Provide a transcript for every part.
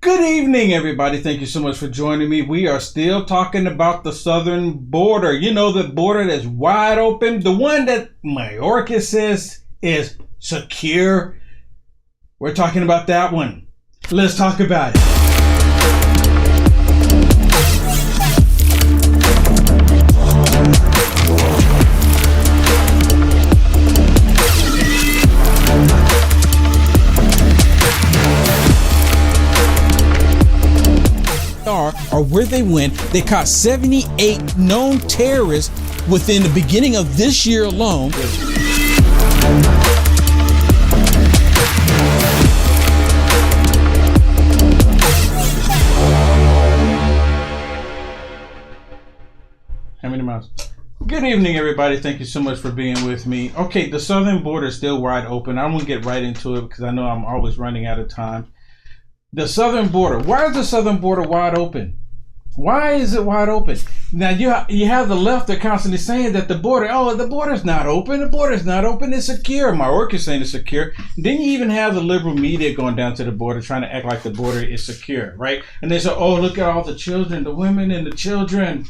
Good evening, everybody. Thank you so much for joining me. We are still talking about the southern border. You know, the border that's wide open, the one that Mayorkas says is secure. We're talking about that one. Let's talk about it. Or where they went, they caught 78 known terrorists within the beginning of this year alone. How many miles? Good evening, everybody. Thank you so much for being with me. Okay, the southern border is still wide open. I'm going to get right into it because I know I'm always running out of time. The southern border. Why is the southern border wide open? Why is it wide open? Now, you have the left that constantly saying that the border's not open. The border's not open. It's secure. Mayorkas saying it's secure. Then you even have the liberal media going down to the border trying to act like the border is secure, right? And they say, oh, look at all the children, the women and the children.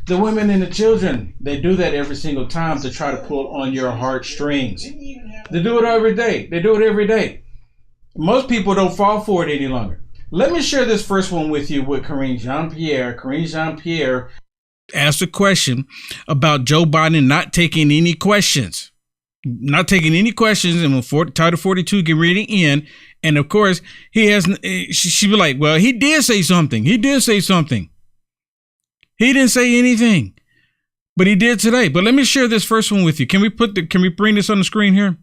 The women and the children. They do that every single time to try to pull on your heartstrings. They do it every day. They do it every day. Most people don't fall for it any longer. Let me share this first one with you with Karine Jean-Pierre. Karine Jean-Pierre asked a question about Joe Biden not taking any questions. Not taking any questions. And when Title 42 get ready to end, and of course, she be like, well, he did say something. He did say something. He didn't say anything. But he did today. But let me share this first one with you. Can we bring this on the screen here?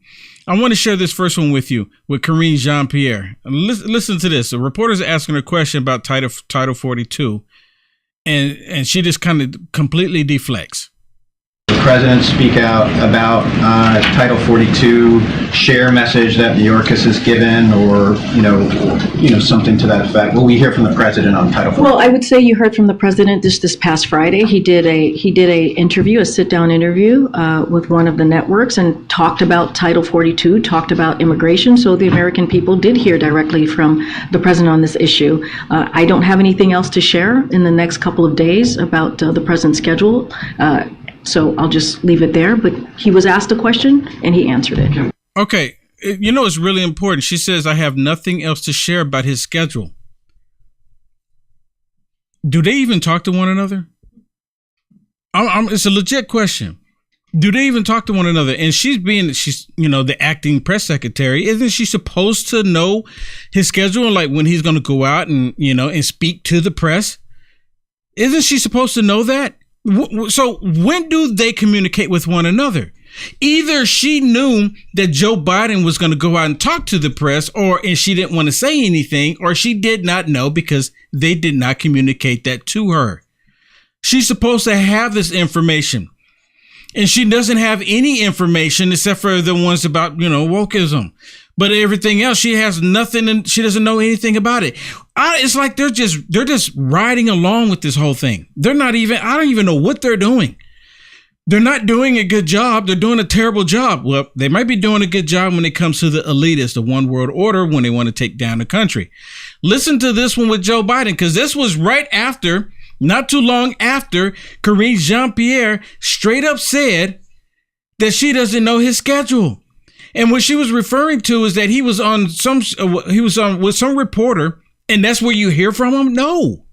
I want to share this first one with you with Karine Jean-Pierre. Listen to this. A reporter's asking a question about Title 42, and she just kind of completely deflects. The president speak out about Title 42, share a message that Mayorkas has given, or something to that effect. Will we hear from the president on Title 42? Well, I would say you heard from the president this past Friday. He did a sit-down interview with one of the networks and talked about Title 42, talked about immigration. So the American people did hear directly from the president on this issue. I don't have anything else to share in the next couple of days about the president's schedule. So I'll just leave it there. But he was asked a question and he answered it. Okay. You know, it's really important. She says, I have nothing else to share about his schedule. Do they even talk to one another? It's a legit question. Do they even talk to one another? And she's the acting press secretary. Isn't she supposed to know his schedule? Like when he's going to go out and speak to the press? Isn't she supposed to know that? So when do they communicate with one another? Either she knew that Joe Biden was going to go out and talk to the press, and she didn't want to say anything, or she did not know because they did not communicate that to her. She's supposed to have this information, and she doesn't have any information except for the ones about, wokeism. But everything else, she has nothing, and she doesn't know anything about it. It's like they're just riding along with this whole thing. I don't even know what they're doing. They're not doing a good job. They're doing a terrible job. Well, they might be doing a good job when it comes to the elitists, the one world order, when they want to take down the country. Listen to this one with Joe Biden, because this was right after, not too long after, Karine Jean-Pierre straight up said that she doesn't know his schedule. And what she was referring to is that he was with some reporter, and that's where you hear from him? No.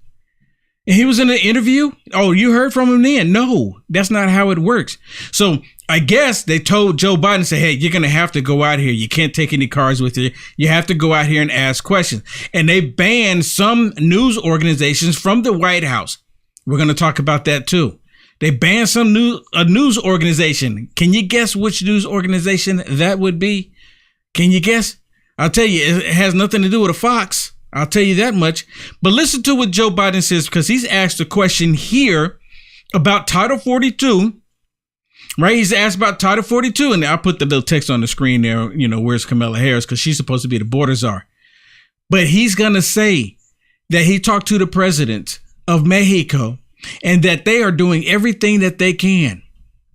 And he was in an interview? Oh, you heard from him then? No, that's not how it works. So I guess they told Joe Biden, say, hey, you're going to have to go out here. You can't take any cars with you. You have to go out here and ask questions. And they banned some news organizations from the White House. We're going to talk about that too. They banned a news organization. Can you guess which news organization that would be? Can you guess? I'll tell you, it has nothing to do with a Fox. I'll tell you that much. But listen to what Joe Biden says, because he's asked a question here about Title 42, right? He's asked about Title 42, and I'll put the little text on the screen there, where's Kamala Harris, because she's supposed to be the border czar. But he's going to say that he talked to the president of Mexico and that they are doing everything that they can.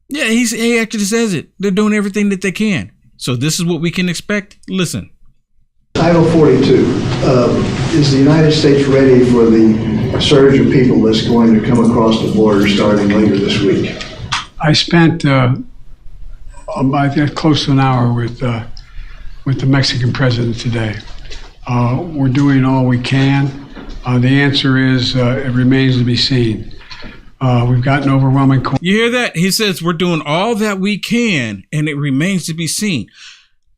Yeah, he actually says it. They're doing everything that they can. So this is what we can expect. Listen. Title 42. is the United States ready for the surge of people that's going to come across the border starting later this week? I spent close to an hour with the Mexican president today. We're doing all we can. The answer is it remains to be seen. We've gotten overwhelming. You hear that? He says we're doing all that we can, and it remains to be seen.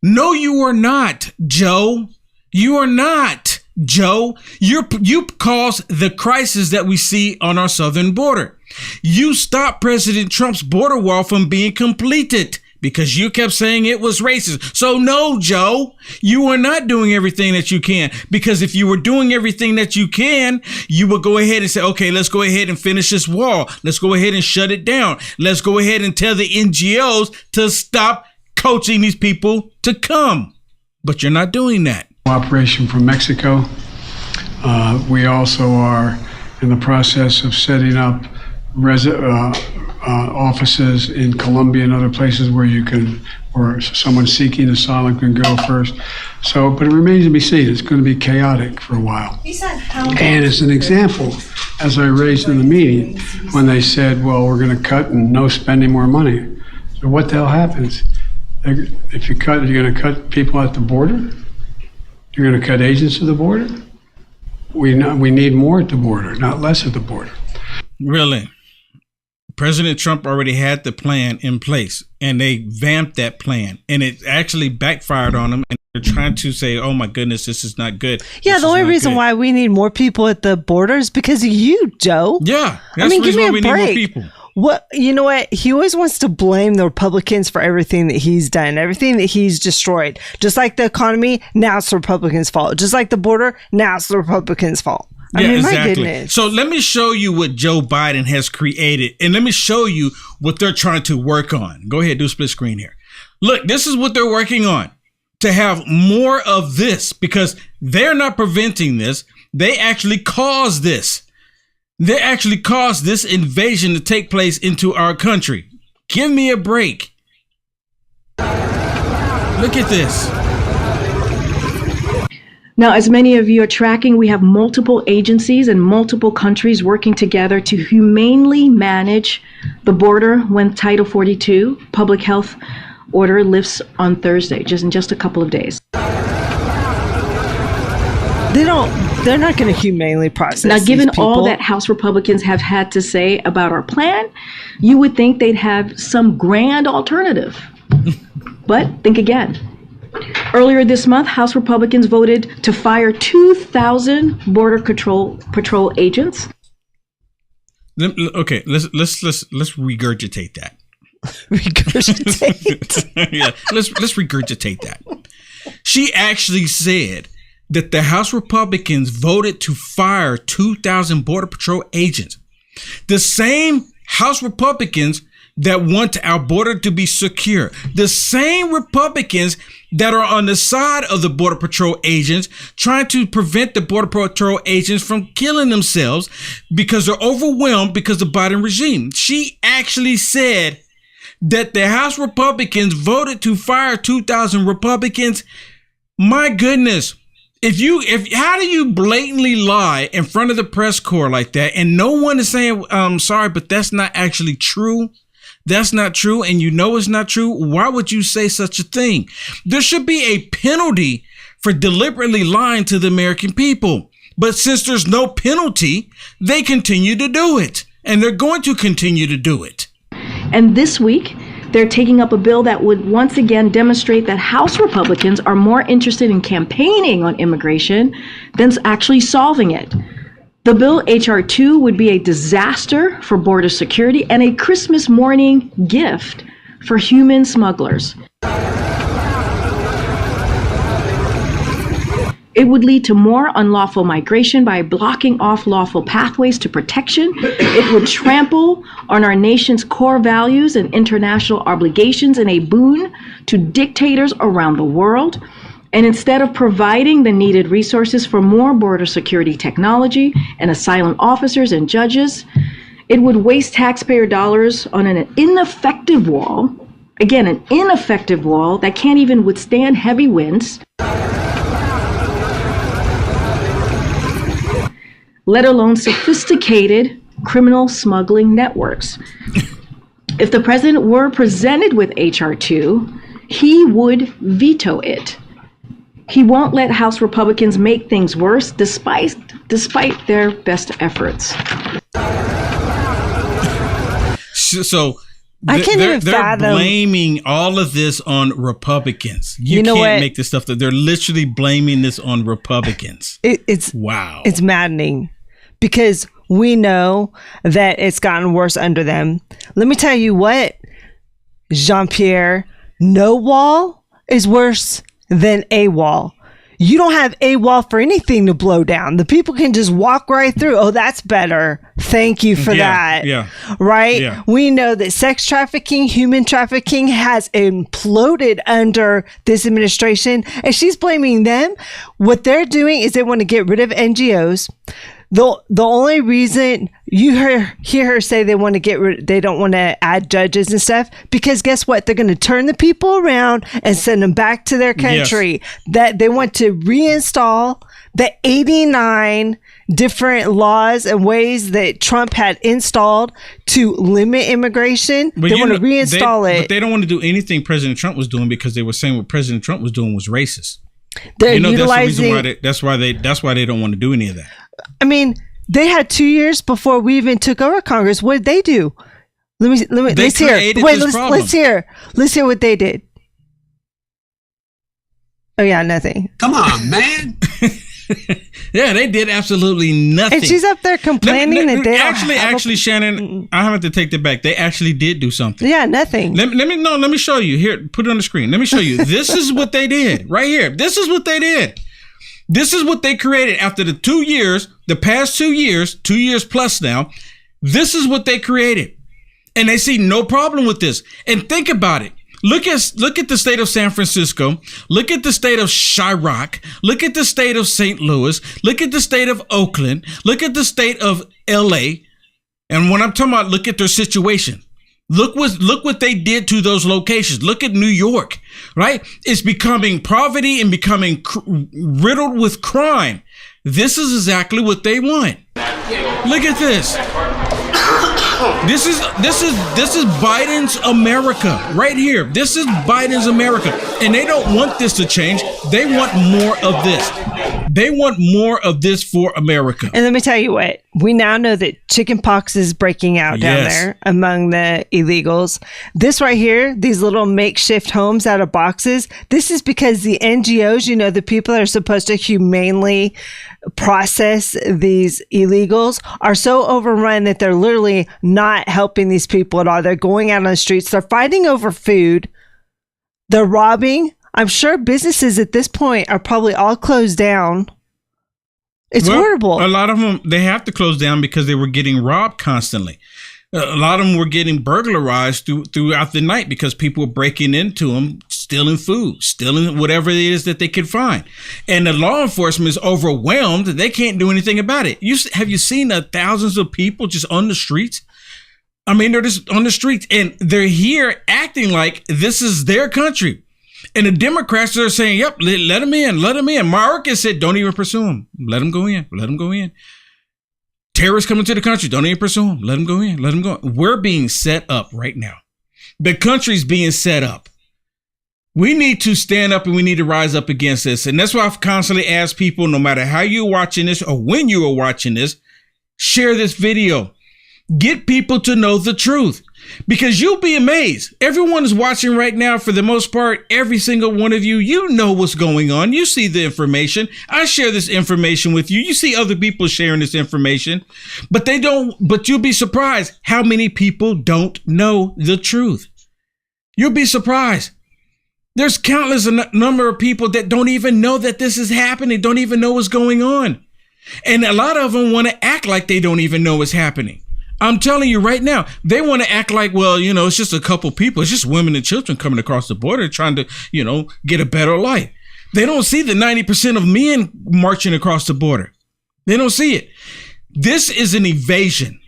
No, you are not, Joe. You are not, Joe. You caused the crisis that we see on our southern border. You stopped President Trump's border wall from being completed because you kept saying it was racist. So no, Joe, you are not doing everything that you can, because if you were doing everything that you can, you would go ahead and say, okay, let's go ahead and finish this wall. Let's go ahead and shut it down. Let's go ahead and tell the NGOs to stop coaching these people to come. But you're not doing that. Cooperation from Mexico. We also are in the process of setting up offices in Colombia and other places where someone seeking asylum can go first. So, but it remains to be seen. It's going to be chaotic for a while. And as an example, as I raised in the meeting, when they said, well, we're going to cut and no spending more money. So what the hell happens? If you cut, you're going to cut people at the border? You're going to cut agents at the border? We need more at the border, not less at the border. Really? President Trump already had the plan in place, and they vamped that plan, and it actually backfired on them. And they're trying to say, "Oh my goodness, this is not good." Yeah, the only reason why we need more people at the border is because of you, Joe. Yeah, that's the reason why we need more people. What, you know what? He always wants to blame the Republicans for everything that he's done, everything that he's destroyed. Just like the economy, now it's the Republicans' fault. Just like the border, now it's the Republicans' fault. I mean, exactly. My goodness. So let me show you what Joe Biden has created, and let me show you what they're trying to work on. Go ahead, do split screen here. Look, this is what they're working on, to have more of this, because they're not preventing this. They actually caused this. They actually caused this invasion to take place into our country. Give me a break. Look at this. Now, as many of you are tracking, we have multiple agencies and multiple countries working together to humanely manage the border when Title 42 public health order lifts on Thursday, in just a couple of days. They're not going to humanely process. Now, given all that House Republicans have had to say about our plan, you would think they'd have some grand alternative. But think again. Earlier this month, House Republicans voted to fire 2,000 Border Patrol agents. Okay, let's regurgitate that. Regurgitate. Yeah, let's regurgitate that. She actually said that the House Republicans voted to fire 2,000 Border Patrol agents. The same House Republicans that want our border to be secure. The same Republicans that are on the side of the Border Patrol agents trying to prevent the Border Patrol agents from killing themselves because they're overwhelmed because of the Biden regime. She actually said that the House Republicans voted to fire 2,000 Republicans. My goodness. How do you blatantly lie in front of the press corps like that and no one is saying, sorry, but that's not actually true? That's not true, and you know it's not true. Why would you say such a thing? There should be a penalty for deliberately lying to the American people. But since there's no penalty, they continue to do it, and they're going to continue to do it. And this week, they're taking up a bill that would once again demonstrate that House Republicans are more interested in campaigning on immigration than actually solving it. The bill, H.R. 2, would be a disaster for border security and a Christmas morning gift for human smugglers. It would lead to more unlawful migration by blocking off lawful pathways to protection. It would trample on our nation's core values and international obligations, and a boon to dictators around the world. And instead of providing the needed resources for more border security technology and asylum officers and judges, it would waste taxpayer dollars on an ineffective wall. Again, an ineffective wall that can't even withstand heavy winds. let alone sophisticated criminal smuggling networks. If the president were presented with H.R. 2, he would veto it. He won't let House Republicans make things worse despite their best efforts. So I can't even they're fathom. blaming all of this on Republicans. You know can't what? make this stuff that they're literally blaming this on Republicans. It's Wow. It's maddening because we know that it's gotten worse under them. Let me tell you what, Jean-Pierre, no wall is worse than a wall. You don't have a wall for anything to blow down. The people can just walk right through. Oh, that's better. Thank you for that. Yeah. Right? Yeah. We know that sex trafficking, human trafficking has imploded under this administration, and she's blaming them. What they're doing is they want to get rid of NGOs. The only reason you hear her say they don't want to add judges and stuff, because guess what? They're going to turn the people around and send them back to their country. Yes. That they want to reinstall the 89 different laws and ways that Trump had installed to limit immigration. They want to reinstall it. But they don't want to do anything President Trump was doing because they were saying what President Trump was doing was racist. They're utilizing. That's why they don't want to do any of that. I mean, they had 2 years before we even took over Congress. What did they do? Let's hear. Wait, let's hear what they did. Oh yeah, nothing. Come on, man. Yeah, they did absolutely nothing. And she's up there complaining that they actually, Shannon, I have to take that back. They actually did do something. Yeah, nothing. Let me show you. Here, put it on the screen. Let me show you. This is what they did right here. This is what they did. This is what they created after the past 2 years, 2 years plus now. This is what they created. And they see no problem with this. And think about it. Look at the state of San Francisco. Look at the state of Chirac. Look at the state of St. Louis. Look at the state of Oakland. Look at the state of LA. And when I'm talking about look at their situation, look what they did to those locations. Look at New York, right? It's becoming poverty and becoming riddled with crime. This is exactly what they want. Look at this. This is Biden's America right here. This is Biden's America. And they don't want this to change. They want more of this. They want more of this for America. And let me tell you what, we now know that chickenpox is breaking out down there among the illegals. This right here, these little makeshift homes out of boxes, this is because the NGOs, the people that are supposed to humanely process these illegals are so overrun that they're literally not helping these people at all. They're going out on the streets. They're fighting over food. They're robbing. I'm sure businesses at this point are probably all closed down. It's horrible. A lot of them, they have to close down because they were getting robbed constantly. A lot of them were getting burglarized throughout the night because people were breaking into them, stealing food, stealing whatever it is that they could find. And the law enforcement is overwhelmed. They can't do anything about it. Have you seen the thousands of people just on the streets? I mean, they're just on the streets and they're here acting like this is their country. And the Democrats are saying, yep, let them in, let them in. Mayorkas said, don't even pursue them. Let them go in, let them go in. Terrorists coming to the country, don't even pursue them. Let them go in, let them go in. We're being set up right now. The country's being set up. We need to stand up and we need to rise up against this. And that's why I've constantly asked people, no matter how you're watching this or when you are watching this, share this video. Get people to know the truth. Because you'll be amazed. Everyone is watching right now, for the most part, every single one of you, you know what's going on. You see the information. I share this information with you. You see other people sharing this information, but you'll be surprised how many people don't know the truth. You'll be surprised. There's countless number of people that don't even know that this is happening, don't even know what's going on. And a lot of them want to act like they don't even know what's happening. I'm telling you right now, they want to act like, well, it's just a couple people. It's just women and children coming across the border trying to, get a better life. They don't see the 90% of men marching across the border. They don't see it. This is an evasion.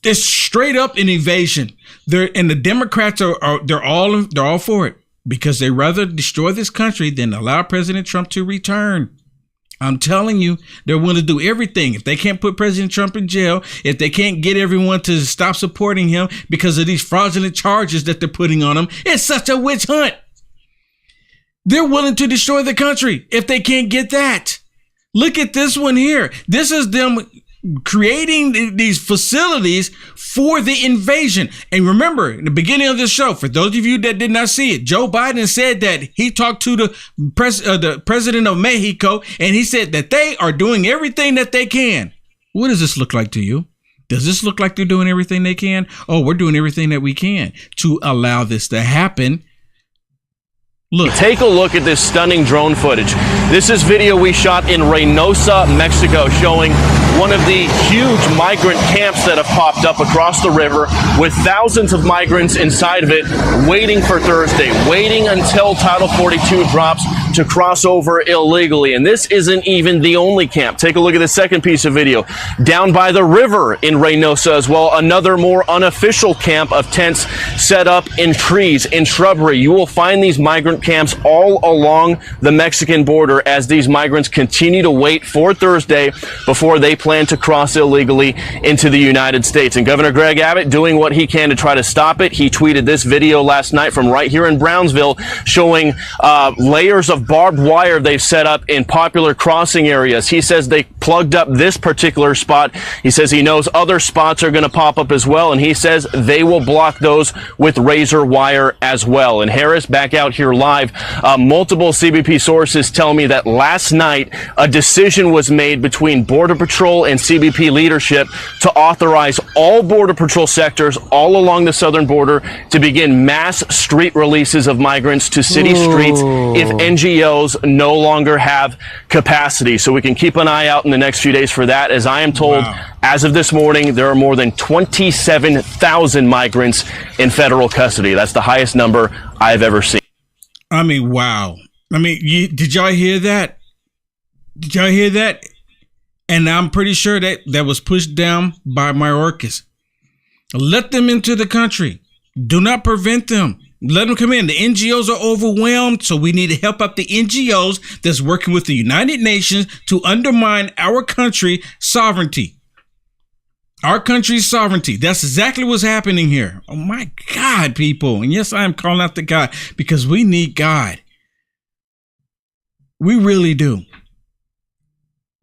It's straight up an evasion. And the Democrats they're all for it because they rather destroy this country than allow President Trump to return. I'm telling you, they're willing to do everything. If they can't put President Trump in jail, if they can't get everyone to stop supporting him because of these fraudulent charges that they're putting on him, it's such a witch hunt. They're willing to destroy the country if they can't get that. Look at this one here. This is them creating these facilities for the invasion. And remember, in the beginning of the show, for those of you that did not see it, Joe Biden said that he talked to the president of Mexico, and he said that they are doing everything that they can. What does this look like to you? Does this look like they're doing everything they can? Oh, we're doing everything that we can to allow this to happen. Look. Take a look at this stunning drone footage. This is video we shot in Reynosa, Mexico, showing one of the huge migrant camps that have popped up across the river with thousands of migrants inside of it waiting for Thursday, waiting until Title 42 drops to cross over illegally. And this isn't even the only camp. Take a look at the second piece of video. Down by the river in Reynosa as well, another more unofficial camp of tents set up in trees, in shrubbery. You will find these migrant camps all along the Mexican border as these migrants continue to wait for Thursday before they plan to cross illegally into the United States. And Governor Greg Abbott doing what he can to try to stop it. He tweeted this video last night from right here in Brownsville showing layers of barbed wire they've set up in popular crossing areas. He says they plugged up this particular spot. He says he knows other spots are going to pop up as well, and he says they will block those with razor wire as well. And Harris, back out here live, multiple CBP sources tell me that last night a decision was made between Border Patrol and CBP leadership to authorize all Border Patrol sectors all along the southern border to begin mass street releases of migrants to city streets if NGOs no longer have capacity. So we can keep an eye out in the next few days for that. As I am told, as of this morning, there are more than 27,000 migrants in federal custody. That's the highest number I've ever seen. I mean, wow. I mean, did y'all hear that? Did y'all hear that? And I'm pretty sure that was pushed down by Mayorkas. Let them into the country. Do not prevent them. Let them come in. The NGOs are overwhelmed, so we need to help out the NGOs that's working with the United Nations to undermine our country's sovereignty. Our country's sovereignty. That's exactly what's happening here. Oh my God, people. And yes, I am calling out to God because we need God. We really do.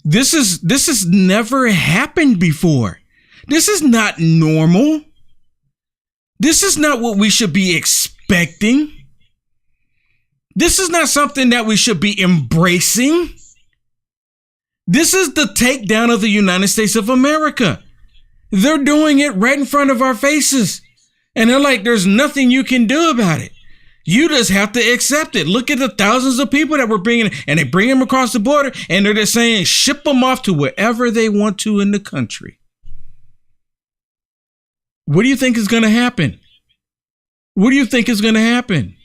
This has never happened before. This is not normal. This is not what we should be expecting. This is not something that we should be embracing. This is the takedown of the United States of America. They're doing it right in front of our faces. And they're like, there's nothing you can do about it. You just have to accept it. Look at the thousands of people that we're bringing, and they bring them across the border, and they're just saying, ship them off to wherever they want to in the country. What do you think is going to happen? What do you think is going to happen?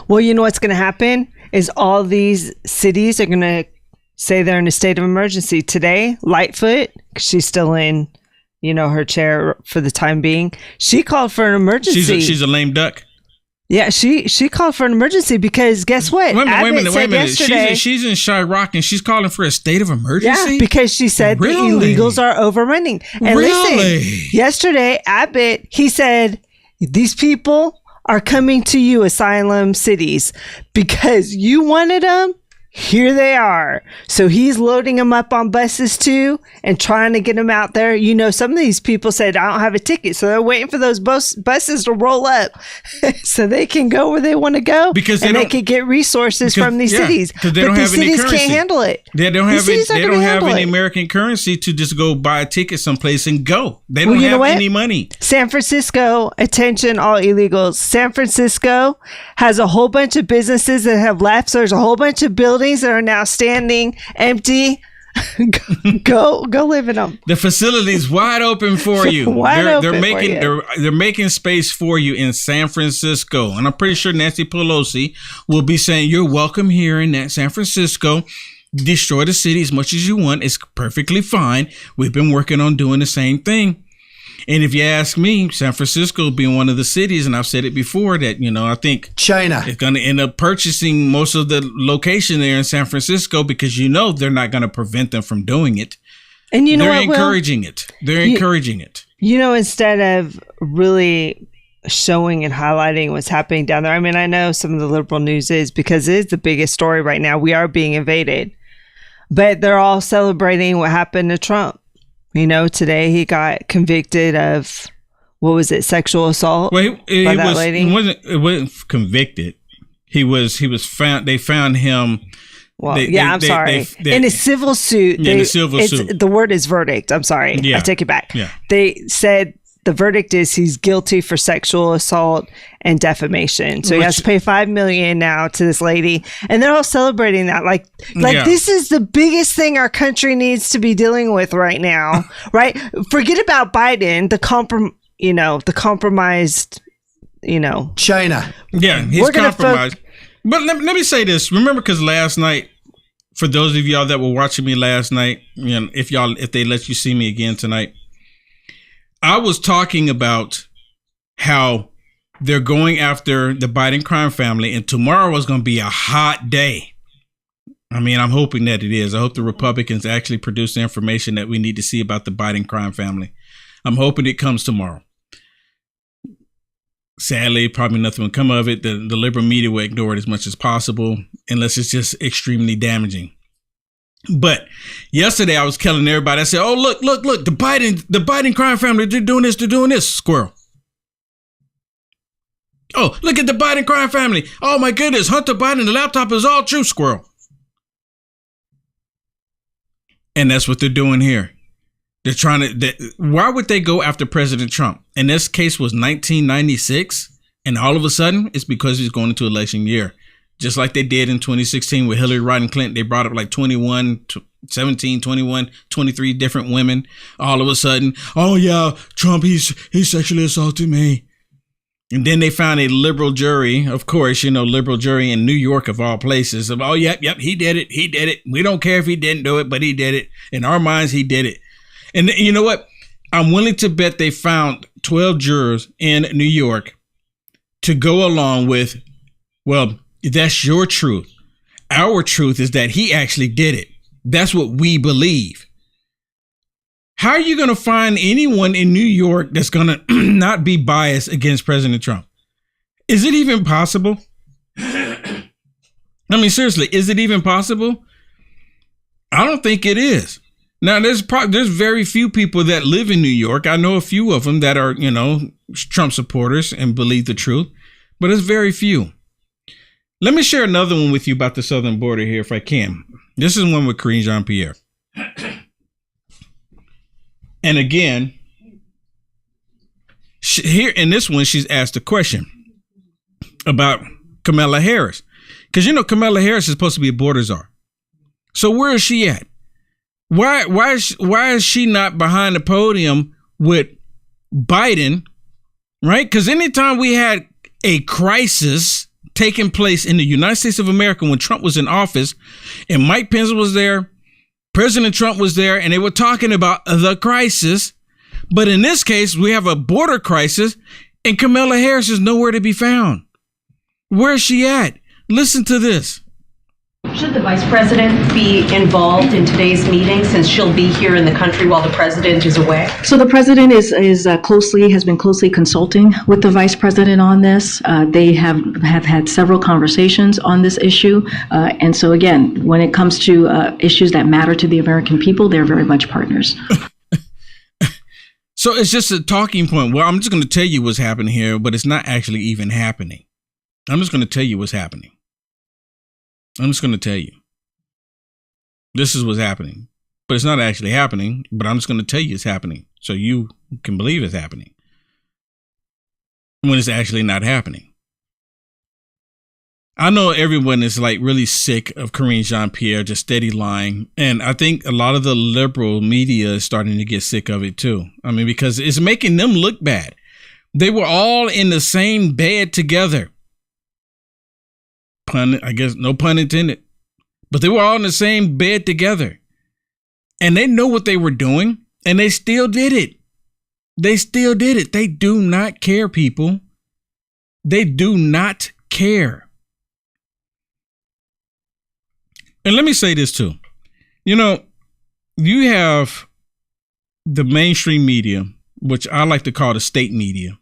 Well, you know what's going to happen is all these cities are going to say they're in a state of emergency. Today, Lightfoot, she's still in, her chair for the time being. She called for an emergency. She's a lame duck. Yeah, she called for an emergency because guess what? Wait a minute. Yesterday, She's in Chirac and she's calling for a state of emergency? Yeah, because she said Really? the illegals are overrunning. And listen, yesterday, Abbott, he said, these people are coming to you, asylum cities, because you wanted them. Here they are. So he's loading them up on buses too and trying to get them out there. Some of these people said, I don't have a ticket. So they're waiting for those buses to roll up so they can go where they want to go because they can get resources from these cities. Because they don't have any currency. Can't handle it. They don't have any American currency to just go buy a ticket someplace and go. They don't have any money. San Francisco, attention all illegals. San Francisco has a whole bunch of businesses that have left. So there's a whole bunch of buildings that are now standing empty. go live in them. The facility's wide open for you. They're making space for you in San Francisco, and I'm pretty sure Nancy Pelosi will be saying you're welcome here in San Francisco. Destroy the city as much as you want. It's perfectly fine. We've been working on doing the same thing. And if you ask me, San Francisco being one of the cities, and I've said it before, that, I think China is going to end up purchasing most of the location there in San Francisco, because they're not going to prevent them from doing it. And they're encouraging it. They're encouraging it. Instead of really showing and highlighting what's happening down there. I mean, I know some of the liberal news is, because it is the biggest story right now. We are being invaded. But they're all celebrating what happened to Trump. Today he got convicted of, what was it, sexual assault by that lady? It wasn't convicted. He was found. They found him. Well, I'm sorry. In a civil suit. In a civil suit. The word is verdict. I'm sorry. Yeah. I take it back. Yeah. They said the verdict is he's guilty for sexual assault and defamation. So he has to pay $5 million now to this lady, and they're all celebrating that. Like this is the biggest thing our country needs to be dealing with right now, right? Forget about Biden, the compromised, China. Yeah, he's compromised. But let me say this. Remember, because last night, for those of y'all that were watching me last night, if they let you see me again tonight, I was talking about how they're going after the Biden crime family, and tomorrow is going to be a hot day. I mean, I'm hoping that it is. I hope the Republicans actually produce the information that we need to see about the Biden crime family. I'm hoping it comes tomorrow. Sadly, probably nothing will come of it. The liberal media will ignore it as much as possible, unless it's just extremely damaging. But yesterday I was telling everybody, I said, oh, look, the Biden crime family, they're doing this, squirrel. Oh, look at the Biden crime family. Oh my goodness, Hunter Biden, the laptop is all true, squirrel. And that's what they're doing here. They're trying to, why would they go after President Trump? And this case was 1996, and all of a sudden it's because he's going into election year. Just like they did in 2016 with Hillary Rodham Clinton. They brought up like 17, 21, 23 different women. All of a sudden, oh yeah, Trump, he sexually assaulted me. And then they found a liberal jury, of course, liberal jury in New York of all places. Of, oh, yep, he did it. We don't care if he didn't do it, but he did it. In our minds, he did it. And you know what? I'm willing to bet they found 12 jurors in New York to go along with, well, that's your truth. Our truth is that he actually did it. That's what we believe. How are you going to find anyone in New York that's going to not be biased against President Trump? Is it even possible? I mean, seriously, is it even possible? I don't think it is. Now, there's very few people that live in New York. I know a few of them that are, Trump supporters and believe the truth, but it's very few. Let me share another one with you about the southern border here, if I can. This is one with Karine Jean-Pierre. And again, here in this one, she's asked a question about Kamala Harris. Because, Kamala Harris is supposed to be a border czar. So where is she at? Why is she not behind the podium with Biden, right? Because anytime we had a crisis taking place in the United States of America when Trump was in office and Mike Pence was there, President Trump was there, and they were talking about the crisis. But in this case, we have a border crisis and Kamala Harris is nowhere to be found. Where is she at? Listen to this. Should the vice president be involved in today's meeting since she'll be here in the country while the president is away? So the president has been closely consulting with the vice president on this. They have had several conversations on this issue. And so again, when it comes to issues that matter to the American people, they're very much partners. So it's just a talking point. Well, I'm just going to tell you what's happening here, but it's not actually even happening. I'm just going to tell you what's happening. I'm just going to tell you. This is what's happening. But it's not actually happening, but I'm just going to tell you it's happening so you can believe it's happening when it's actually not happening. I know everyone is like really sick of Karine Jean-Pierre just steady lying. And I think a lot of the liberal media is starting to get sick of it too. I mean, because it's making them look bad. They were all in the same bed together. Pun, I guess, no pun intended. But they were all in the same bed together. And they know what they were doing, and they still did it. They still did it. They do not care, people. They do not care. And let me say this too. You know, you have the mainstream media, which I like to call the state media.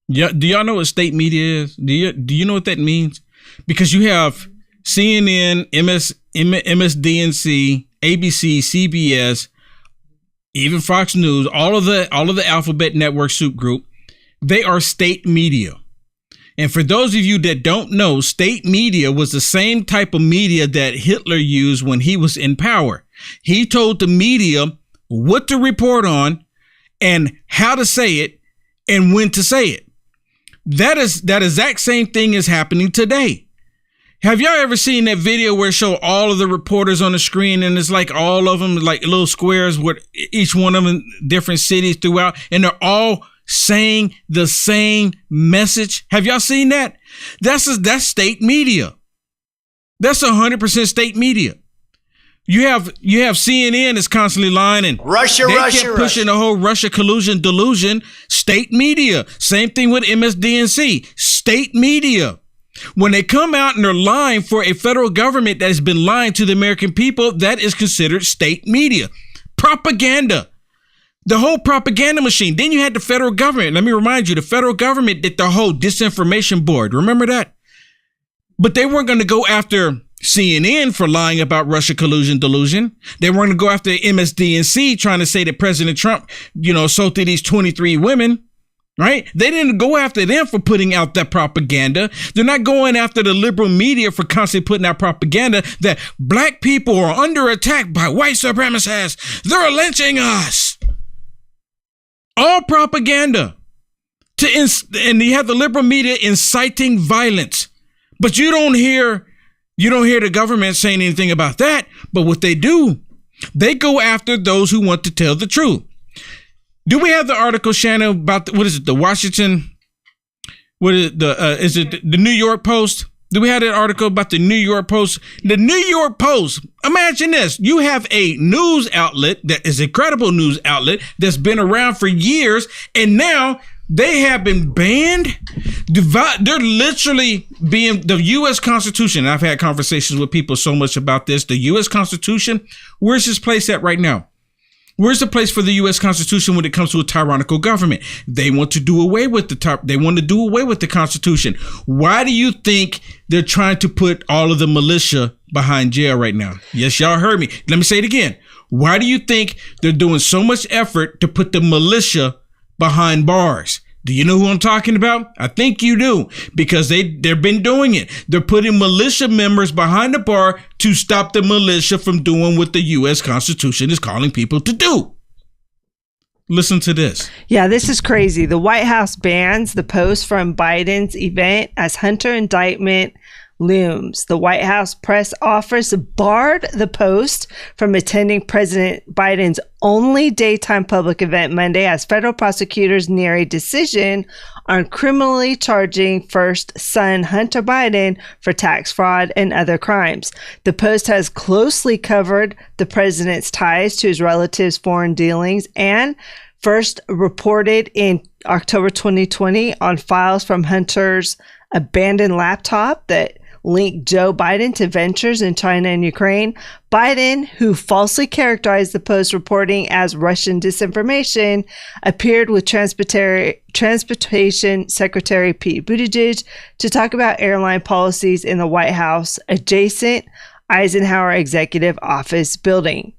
Yeah, do y'all know what state media is? Do you know what that means? Because you have CNN, MSDNC, ABC, CBS, even Fox News, all of the Alphabet Network soup group. They are state media. And for those of you that don't know, state media was the same type of media that Hitler used when he was in power. He told the media what to report on and how to say it and when to say it. That exact same thing is happening today. Have y'all ever seen that video where it show all of the reporters on the screen and it's like all of them like little squares with each one of them in different cities throughout, and they're all saying the same message? Have y'all seen that? That's state media. That's 100% state media. You have CNN is constantly lying and Russia, they Russia, kept pushing Russia. the whole Russia collusion delusion. State media. Same thing with MSDNC. State media. When they come out and they're lying for a federal government that has been lying to the American people, that is considered state media. Propaganda. The whole propaganda machine. Then you had the federal government. Let me remind you, the federal government did the whole disinformation board. Remember that? But they weren't going to go after CNN for lying about Russia collusion delusion. They weren't going to go after MSDNC trying to say that President Trump, assaulted these 23 women, right? They didn't go after them for putting out that propaganda. They're not going after the liberal media for constantly putting out propaganda that black people are under attack by white supremacists. They're lynching us. All propaganda. And you have the liberal media inciting violence. But you don't hear the government saying anything about that. But what they do, they go after those who want to tell the truth. Do we have the article, Shannon, about the Washington? Is it the New York Post? Do we have that article about the New York Post? The New York Post. Imagine this. You have a news outlet that is a credible news outlet that's been around for years, and now they have been banned. They're literally being the U.S. Constitution. I've had conversations with people so much about this. The U.S. Constitution, where's this place at right now? Where's the place for the U.S. Constitution when it comes to a tyrannical government? They want to do away with the Constitution. Why do you think they're trying to put all of the militia behind jail right now? Yes, y'all heard me. Let me say it again. Why do you think they're doing so much effort to put the militia behind bars? Do you know who I'm talking about? I think you do, because they've been doing it. They're putting militia members behind the bar to stop the militia from doing what the U.S. Constitution is calling people to do. Listen to this. Yeah, this is crazy. The White House bans the post from Biden's event as Hunter indictment looms. The White House press office barred the post from attending President Biden's only daytime public event Monday as federal prosecutors near a decision on criminally charging first son Hunter Biden for tax fraud and other crimes. The post has closely covered the president's ties to his relatives' foreign dealings and first reported in October 2020 on files from Hunter's abandoned laptop that linked Joe Biden to ventures in China and Ukraine. Biden, who falsely characterized the Post reporting as Russian disinformation, appeared with Transportation Secretary Pete Buttigieg to talk about airline policies in the White House adjacent Eisenhower Executive Office building.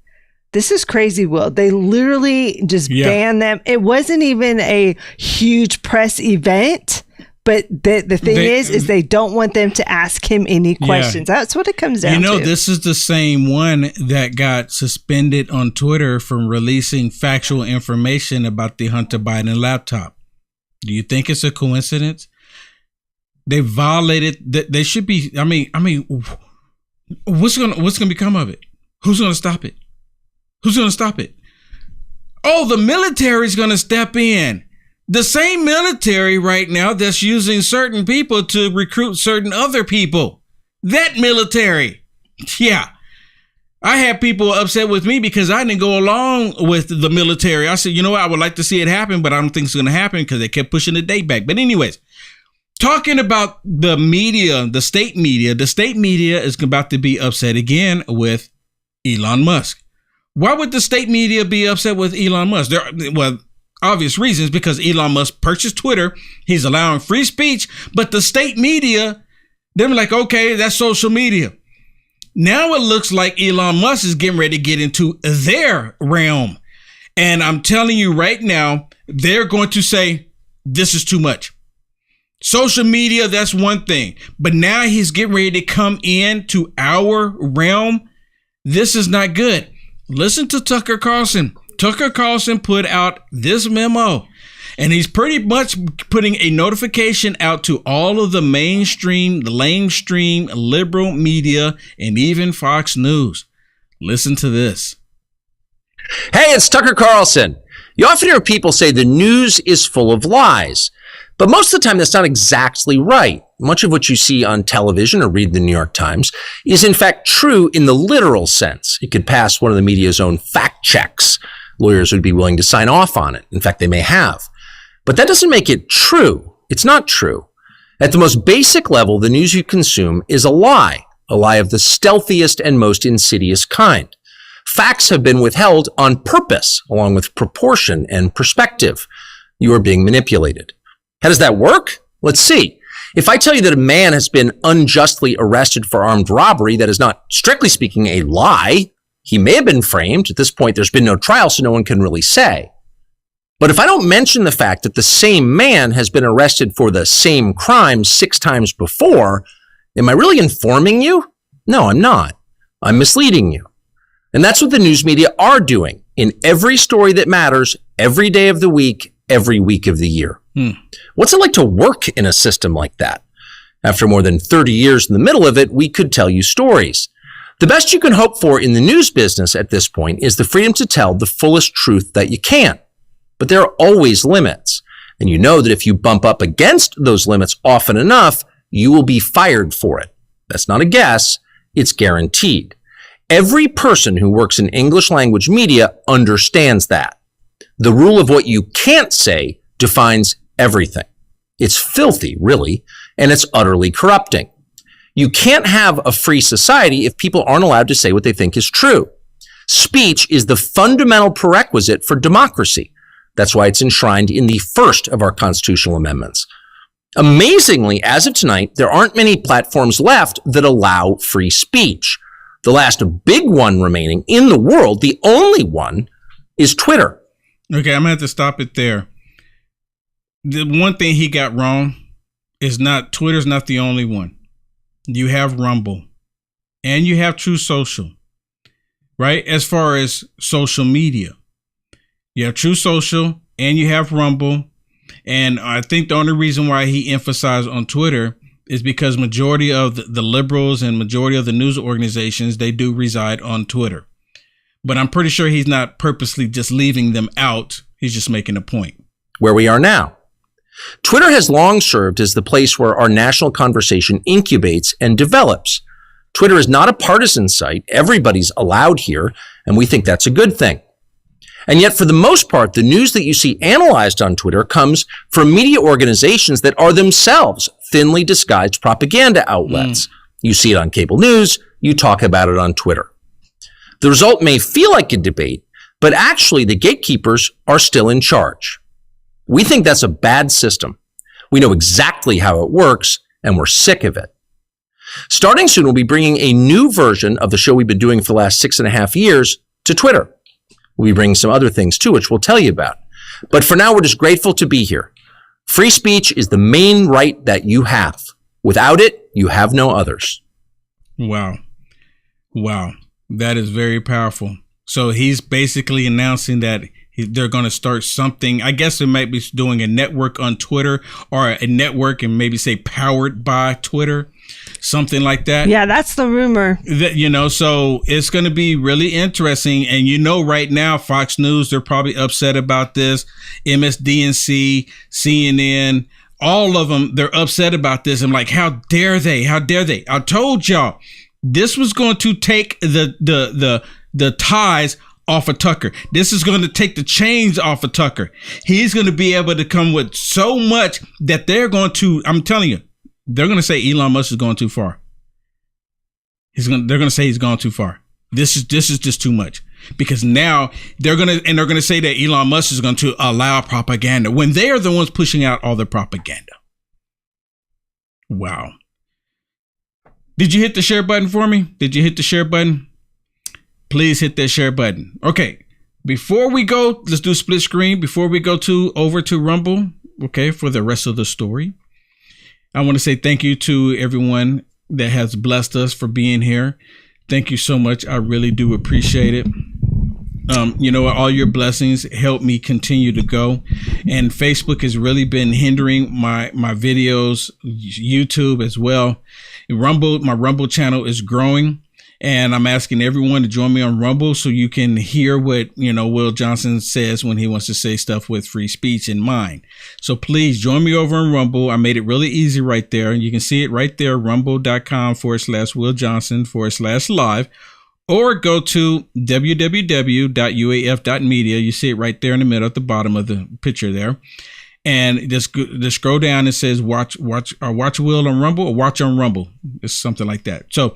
This is crazy, Will. They literally just banned them. It wasn't even a huge press event. But the thing is they don't want them to ask him any questions. That's what it comes down to. This is the same one that got suspended on Twitter from releasing factual information about the Hunter Biden laptop. Do you think it's a coincidence? They violated that. They should be. I mean, what's gonna become of it? Who's gonna stop it? Who's gonna stop it? Oh, the military's gonna step in. The same military right now that's using certain people to recruit certain other people. That military. Yeah. I had people upset with me because I didn't go along with the military. I said, you know what? I would like to see it happen, but I don't think it's going to happen because they kept pushing the date back. But anyways, talking about the media, the state media is about to be upset again with Elon Musk. Why would the state media be upset with Elon Musk? Well, obvious reasons, because Elon Musk purchased Twitter. He's allowing free speech, but the state media, they're like, okay, that's social media. Now it looks like Elon Musk is getting ready to get into their realm. And I'm telling you right now, they're going to say, this is too much. Social media, that's one thing. But now he's getting ready to come into our realm. This is not good. Listen to Tucker Carlson. Tucker Carlson put out this memo. And he's pretty much putting a notification out to all of the mainstream, the lamestream, liberal media, and even Fox News. Listen to this. Hey, it's Tucker Carlson. You often hear people say the news is full of lies, but most of the time that's not exactly right. Much of what you see on television or read the New York Times is in fact true in the literal sense. It could pass one of the media's own fact checks. Lawyers would be willing to sign off on it. In fact, they may have. But that doesn't make it true. It's not true. At the most basic level, the news you consume is a lie of the stealthiest and most insidious kind. Facts have been withheld on purpose, along with proportion and perspective. You are being manipulated. How does that work? Let's see. If I tell you that a man has been unjustly arrested for armed robbery, that is not, strictly speaking, a lie. He may have been framed. At this point, there's been no trial, so no one can really say. But if I don't mention the fact that the same man has been arrested for the same crime 6 times before, am I really informing you? No, I'm not. I'm misleading you. And that's what the news media are doing in every story that matters, every day of the week, every week of the year. What's it like to work in a system like that? After more than 30 years in the middle of it, we could tell you stories. The best you can hope for in the news business at this point is the freedom to tell the fullest truth that you can. But there are always limits. And you know that if you bump up against those limits often enough, you will be fired for it. That's not a guess. It's guaranteed. Every person who works in English language media understands that. The rule of what you can't say defines everything. It's filthy, really, and it's utterly corrupting. You can't have a free society if people aren't allowed to say what they think is true. Speech is the fundamental prerequisite for democracy. That's why it's enshrined in the first of our constitutional amendments. Amazingly, as of tonight, there aren't many platforms left that allow free speech. The last big one remaining in the world, the only one, is Twitter. Okay, I'm going to have to stop it there. The one thing he got wrong is Twitter's not the only one. You have Rumble and you have True Social, right? As far as social media, you have True Social and you have Rumble. And I think the only reason why he emphasized on Twitter is because majority of the liberals and majority of the news organizations, they do reside on Twitter. But I'm pretty sure he's not purposely just leaving them out. He's just making a point. Where we are now. Twitter has long served as the place where our national conversation incubates and develops. Twitter is not a partisan site. Everybody's allowed here, and we think that's a good thing. And yet, for the most part, the news that you see analyzed on Twitter comes from media organizations that are themselves thinly disguised propaganda outlets. You see it on cable news. You talk about it on Twitter. The result may feel like a debate, but actually the gatekeepers are still in charge. We think that's a bad system. We know exactly how it works, and we're sick of it. Starting soon, we'll be bringing a new version of the show we've been doing for the last 6.5 years to Twitter. We'll be bringing some other things too, which we'll tell you about. But for now, we're just grateful to be here. Free speech is the main right that you have. Without it, you have no others. Wow. That is very powerful. So he's basically announcing that they're going to start something. I guess it might be doing a network on Twitter, or a network and maybe say powered by Twitter, something like that. Yeah, that's the rumor. So it's going to be really interesting. And right now, Fox News, they're probably upset about this. MSDNC, CNN, all of them, they're upset about this. I'm like, how dare they? How dare they? I told y'all. This was going to take the ties off of Tucker. This is going to take the chains off of Tucker. He's going to be able to come with so much that they're going to, I'm telling you, they're going to say Elon Musk is going too far. They're going to say he's gone too far. This is just too much, because now they're going to say that Elon Musk is going to allow propaganda when they are the ones pushing out all the propaganda. Wow. Did you hit the share button for me? Did you hit the share button? Please hit that share button. Okay. Before we go, let's do split screen. Before we go over to Rumble, okay, for the rest of the story, I want to say thank you to everyone that has blessed us for being here. Thank you so much. I really do appreciate it. You know, all your blessings help me continue to go. And Facebook has really been hindering my videos, YouTube as well. Rumble, my Rumble channel is growing, and I'm asking everyone to join me on Rumble so you can hear what, you know, Will Johnson says when he wants to say stuff with free speech in mind. So please join me over on Rumble. I made it really easy right there. You can see it right there, rumble.com/Will Johnson/live. Or go to www.uaf.media. You see it right there in the middle at the bottom of the picture there. And just scroll down. It says watch Will on Rumble or watch on Rumble. It's something like that. So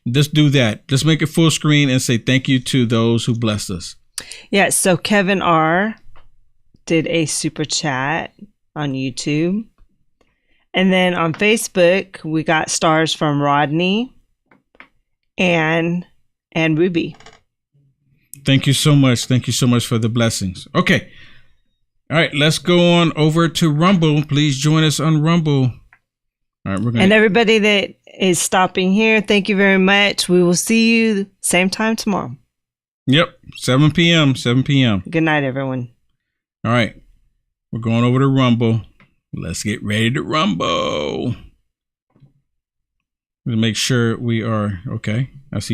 just do that. Just make it full screen and say thank you to those who blessed us. Yeah. So Kevin R. did a super chat on YouTube. And then on Facebook, we got stars from Rodney and Ruby. Thank you so much. Thank you so much for the blessings. Okay. All right. Let's go on over to Rumble. Please join us on Rumble. All right. And everybody that is stopping here, thank you very much. We will see you same time tomorrow. Yep. 7 p.m. 7 p.m. Good night, everyone. All right. We're going over to Rumble. Let's get ready to Rumble. We'll make sure we are okay. I see